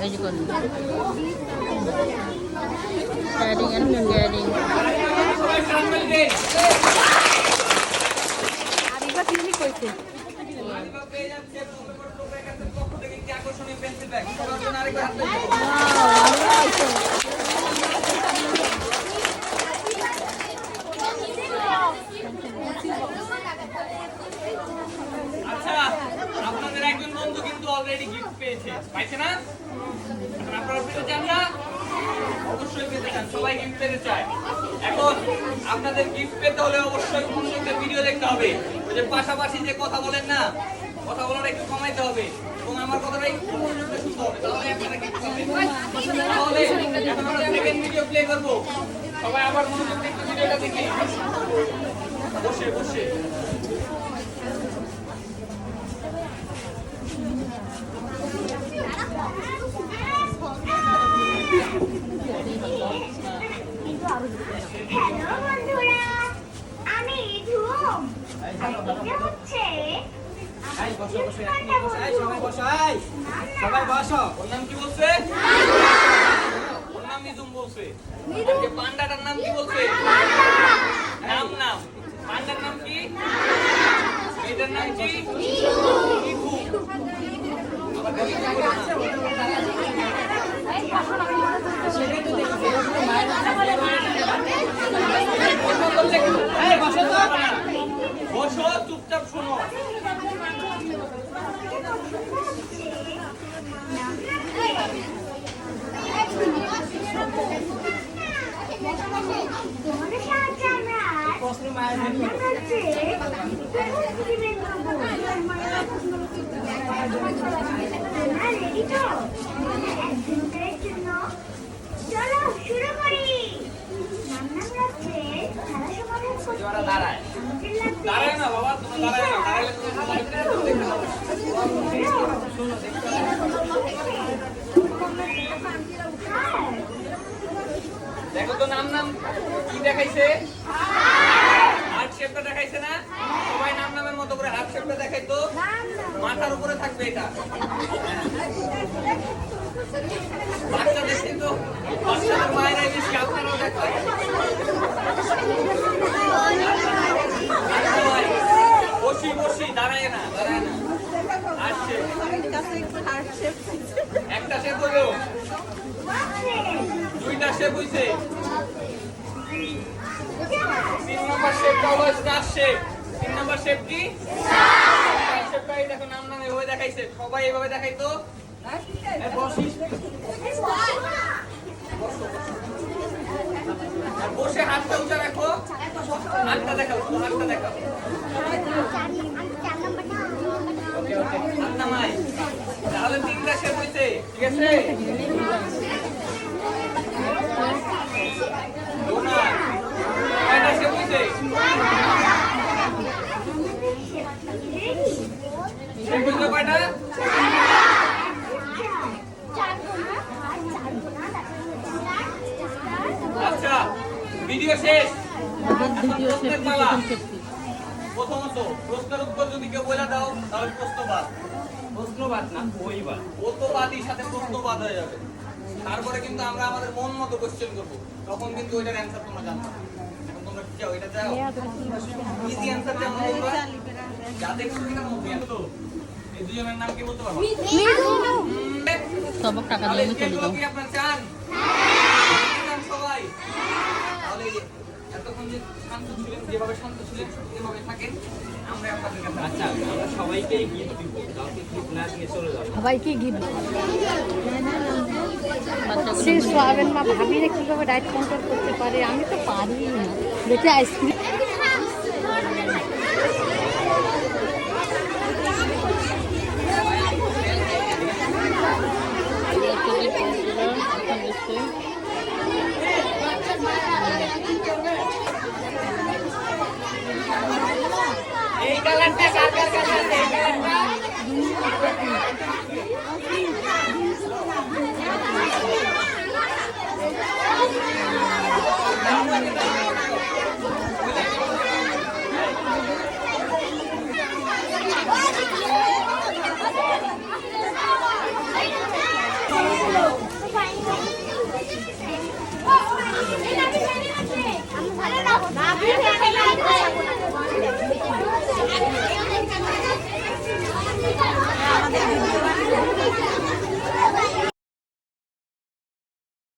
এই যে করুন ক্যারিং এন্ড ক্যারিং আরিবা তিনি কইছে আচ্ছা আপনাদের একজন বন্ধু কিন্তু অলরেডি গিফট পেয়েছে পাইছে না আপনারা পেতে চান না অবশ্যই পেতে চান সবাই গিফট পেতে চায় এখন আপনাদের গিফট পেতে হলে অবশ্যই মনোযোগ দিয়ে ভিডিও দেখতে হবে ওই যে পাশাপাশি যে কথা বলেন না কথা বলাটা একটু কমাইতে হবে এবং আমার কথাটা একটু মনোযোগ দিয়ে শুনতে হবে তাহলে আপনারা গিফট পাবেন তাহলে এখন আমরা সেকেন্ড ভিডিও প্লে করব সবাই আবার মনোযোগ দিয়ে একটু ভিডিওটা দেখি বসে বসে হ্যালো বন্ধুরা আমি ধুম এটা হচ্ছে সবাই বসো ওর নাম কি বলছে ওর নাম নিদুম বলছে আজকে পান্ডাটার নাম কি বলছে নাম নাম পান্ডার নাম কি এটার নাম কি ইকু আবার বসো চুপচাপ শোনো তোমাদের সাহায্যে আমরা রেডি তো একজনের জন্য চলো শুরু করি নাম নাম রাখছে খেলা সমাধান করতে দাঁড়ায় দাঁড়ায় না বাবা তুমি দাঁড়ায় না দাঁড়ালে দেখো তো নাম নাম কি দেখাইছে হার্ট শেপটা দেখাইছে না সবাই নাম নামের মতো করে হার্ট শেপটা দেখাইতো মাথার উপরে থাকবে এটা বাচ্চাদের কিন্তু বাচ্চাদের মায়েরা বেশি আপনারাও দেখবেন বসি বসি দাঁড়ায় না হার্ট শেপ একটা শেপ হলো দুইটা শেপ হইছে 3 নাম্বার শেপটা হলো স্টার শেপ 3 নাম্বার শেপ কি স্টার শেপটাই দেখো নাম নামে হয়ে দেখাইছে সবাই এইভাবে দেখাইতো এই বসিস আর বসে হাতটা উঁচা রাখো হাতটা দেখাও হাতটা দেখাও ওকে ওকে হাত নামাই তাহলে 3টা শেপ হইছে ঠিক আছে দোনা কয়টা শেপ হইছে শেপ হইছে কয়টা আচ্ছা ভিডিও শেষ ভিডিও শেষ প্রথমত প্রশ্নের উত্তর যদি কেউ বলে দাও তাহলে প্রশ্নবাদ না ওইবার প্রশ্নবাদীর সাথে প্রশ্নবাদ হয়ে যাবে তারপরে কিন্তু আমরা আমাদের মন মতো কোশ্চেন করব তখন কিন্তু ওইটার অ্যানসার তোমরা জানবে এখন তোমরা কি চাও এটা চাও ইজি অ্যানসার চাও তোমরা যা দেখছো কিনা মুভি তো এই দুজনের নাম কি বলতে পারো সব টাকা দিয়ে আমি চলে যাবো কি আপনারা চান সবাই তাহলে এতক্ষণ যে শান্ত ছিলেন যেভাবে শান্ত ছিলেন এভাবে থাকেন আমরা আপনাদের কাছে আচ্ছা আমরা সবাইকে গিফট দিব কাউকে গিফট না দিয়ে চলে যাব সবাইকে গিফট সে সোয়াবেন মা ভাবিরে কিভাবে ডায়েট কন্ট্রোল করতে পারে আমি তো পারি না দেখি আইসক্রিম